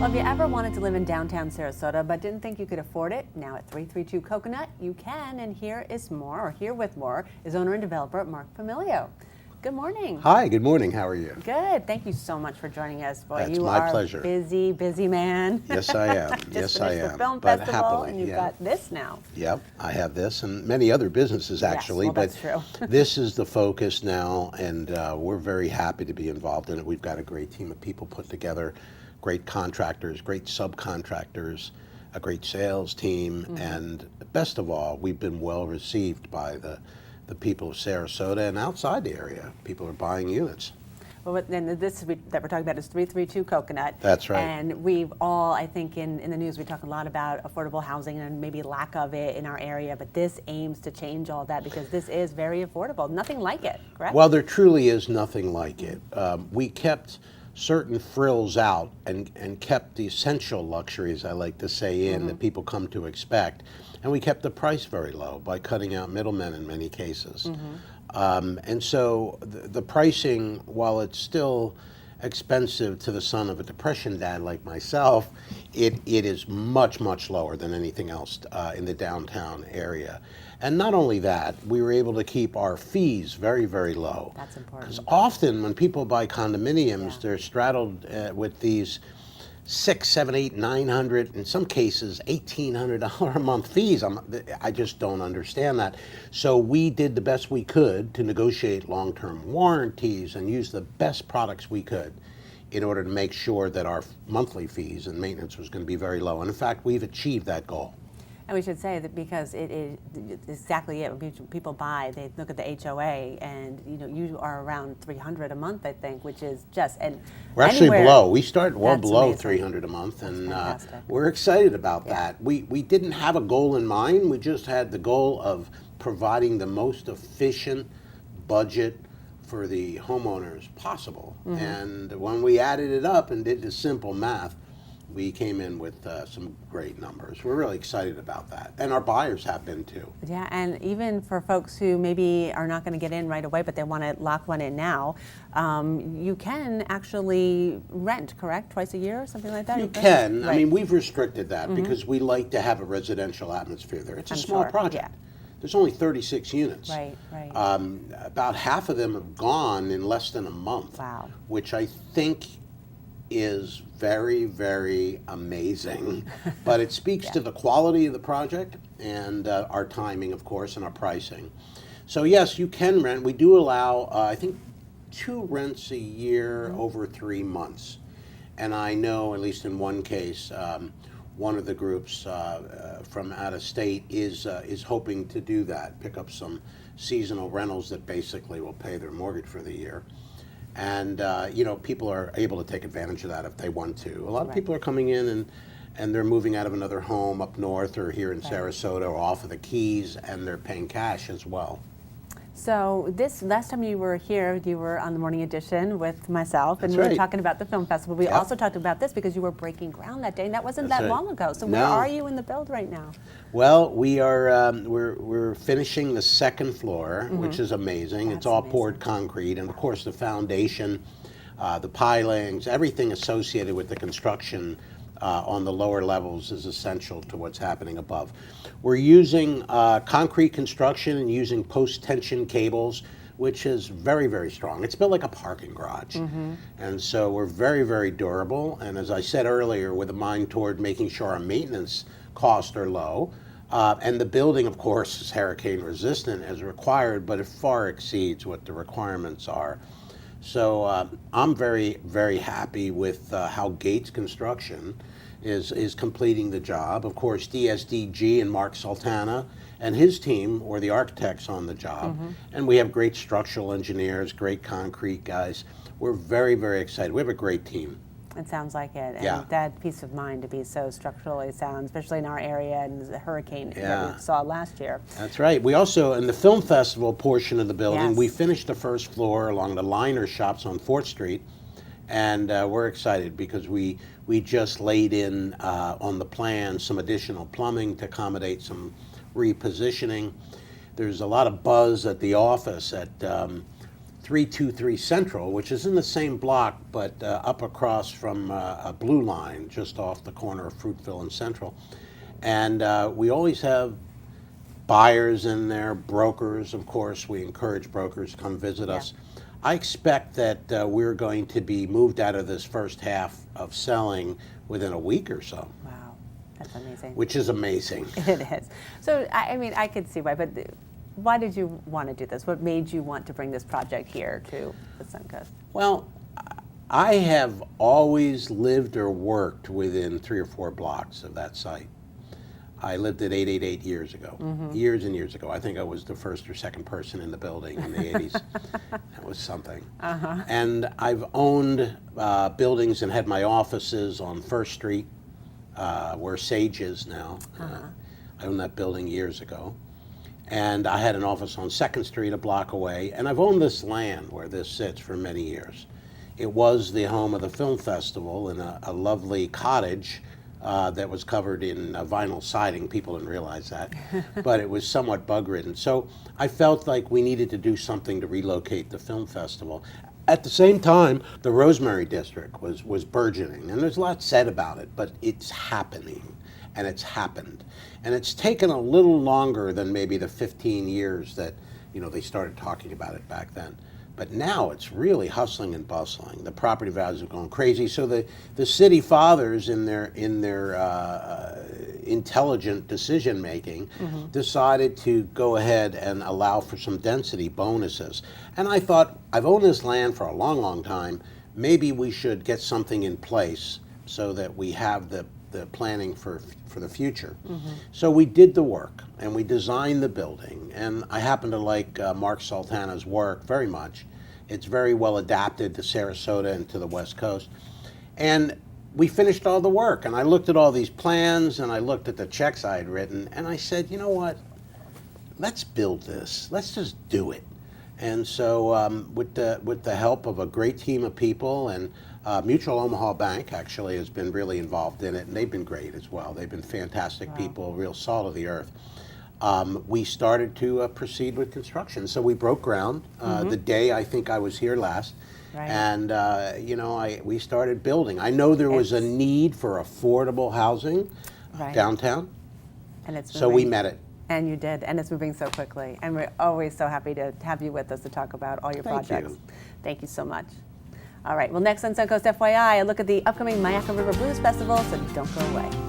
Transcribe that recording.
Have you ever wanted to live in downtown Sarasota but didn't think you could afford it? Now at 332 Coconut, you can, and here with more, is owner and developer Mark Familio. Good morning. Hi, good morning. How are you? Good. Thank you so much for joining us. Boy, That's you my are pleasure. Busy man. Yes, I am. Just yes, I finished am. the film but festival, happily, and you've got this now. Yep, I have this and many other businesses actually. Yes, well, but that's true. this is the focus now, and we're very happy to be involved in it. We've got a great team of people put together, great contractors, great subcontractors, a great sales team, and best of all, we've been well received by the people of Sarasota and outside the area. People are buying units. Well, then this that we're talking about is 332 Coconut. That's right. And we've all, I think, in the news, we talk a lot about affordable housing and maybe lack of it in our area, but this aims to change all that because this is very affordable. Nothing like it, correct? Well, there truly is nothing like it. We kept certain frills out and kept the essential luxuries, I like to say, in that people come to expect. And we kept the price very low by cutting out middlemen in many cases. And so the pricing, while it's still expensive to the son of a depression dad like myself, it is much, much lower than anything else in the downtown area. And not only that, we were able to keep our fees very, very low. That's important. Because often when people buy condominiums, they're straddled with these $600, $700, $800, $900, in some cases $1,800 a month fees. I just don't understand that. So we did the best we could to negotiate long-term warranties and use the best products we could in order to make sure that our monthly fees and maintenance was going to be very low. And in fact, we've achieved that goal. And we should say that because it is exactly it. When people buy, they look at the HOA, and you are around $300 a month, I think, which is just we're actually below. We start well below amazing. $300 a month, and fantastic. we're excited about that. We didn't have a goal in mind. We just had the goal of providing the most efficient budget for the homeowners possible. And when we added it up and did the simple math, we came in with some great numbers. We're really excited about that. And our buyers have been too. Yeah, and even for folks who maybe are not going to get in right away, but they want to lock one in now, you can actually rent, correct? Twice a year or something like that? You can. Right. I mean, we've restricted that because we like to have a residential atmosphere there. It's a small project. Yeah. There's only 36 units. Right. About half of them have gone in less than a month. Wow. Which I think is very, very amazing. But it speaks to the quality of the project and our timing, of course, and our pricing. So yes, you can rent. We do allow, I think, 2 rents a year over 3 months. And I know, at least in one case, one of the groups from out of state is hoping to do that, pick up some seasonal rentals that basically will pay their mortgage for the year. And people are able to take advantage of that if they want to. A lot of people are coming in and they're moving out of another home up north or here in Sarasota or off of the Keys, and they're paying cash as well. So this last time you were here, you were on the Morning Edition with myself, and That's we were right. talking about the film festival. We also talked about this because you were breaking ground that day, and that wasn't that long ago. So where are you in the build right now? Well, we are we're finishing the second floor, which is amazing. It's all poured concrete, and of course the foundation, the pilings, everything associated with the construction on the lower levels is essential to what's happening above. We're using concrete construction and using post-tension cables, which is very, very strong. It's built like a parking garage. And so we're very, very durable. And as I said earlier, with a mind toward making sure our maintenance costs are low. And the building, of course, is hurricane resistant as required, but it far exceeds what the requirements are. So I'm very, very happy with how Gates Construction is completing the job. Of course, DSDG and Mark Sultana and his team were the architects on the job. And we have great structural engineers, great concrete guys. We're very, very excited. We have a great team. It sounds like it. And that peace of mind to be so structurally sound, especially in our area and the hurricane that we saw last year. That's right. We also, in the film festival portion of the building, we finished the first floor along the liner shops on 4th Street. And we're excited because we just laid in on the plan some additional plumbing to accommodate some repositioning. There's a lot of buzz at the office at 323 Central, which is in the same block, but up across from a Blue Line, just off the corner of Fruitville and Central. And we always have buyers in there, brokers, of course. We encourage brokers to come visit us. I expect that we're going to be moved out of this first half of selling within a week or so. Wow, that's amazing. Which is amazing. It is. So, I mean, I could see why, but why did you want to do this? What made you want to bring this project here to the Suncoast? Well, I have always lived or worked within 3 or 4 blocks of that site. I lived at 888 years ago, years and years ago. I think I was the first or second person in the building in the 80s. That was something. And I've owned buildings and had my offices on First Street, where Sage is now. I owned that building years ago. And I had an office on 2nd Street, a block away. And I've owned this land where this sits for many years. It was the home of the film festival in a lovely cottage that was covered in vinyl siding. People didn't realize that, but it was somewhat bug-ridden. So I felt like we needed to do something to relocate the film festival. At the same time, the Rosemary District was burgeoning, and there's a lot said about it, but it's happening, and it's happened. And it's taken a little longer than maybe the 15 years that, you know, they started talking about it back then. But now it's really hustling and bustling. The property values are going crazy. So the city fathers, in their intelligent decision making, decided to go ahead and allow for some density bonuses. And I thought, I've owned this land for a long, long time. Maybe we should get something in place so that we have the planning for the future. So we did the work and we designed the building. And I happen to like Mark Sultana's work very much. It's very well adapted to Sarasota and to the West Coast. And we finished all the work. And I looked at all these plans and I looked at the checks I had written and I said, you know what? Let's build this. Let's just do it. And so with the help of a great team of people, and Mutual Omaha Bank actually has been really involved in it, and they've been great as well. They've been fantastic people, real salt of the earth. We started to proceed with construction. So we broke ground the day I think I was here last. And you know, we started building. I know there was a need for affordable housing downtown, and it's so we met it. And you did, and it's moving so quickly. And we're always so happy to have you with us to talk about all your projects. Thank you so much. All right, well, next on Suncoast FYI, a look at the upcoming Mayaca River Blues Festival, so don't go away.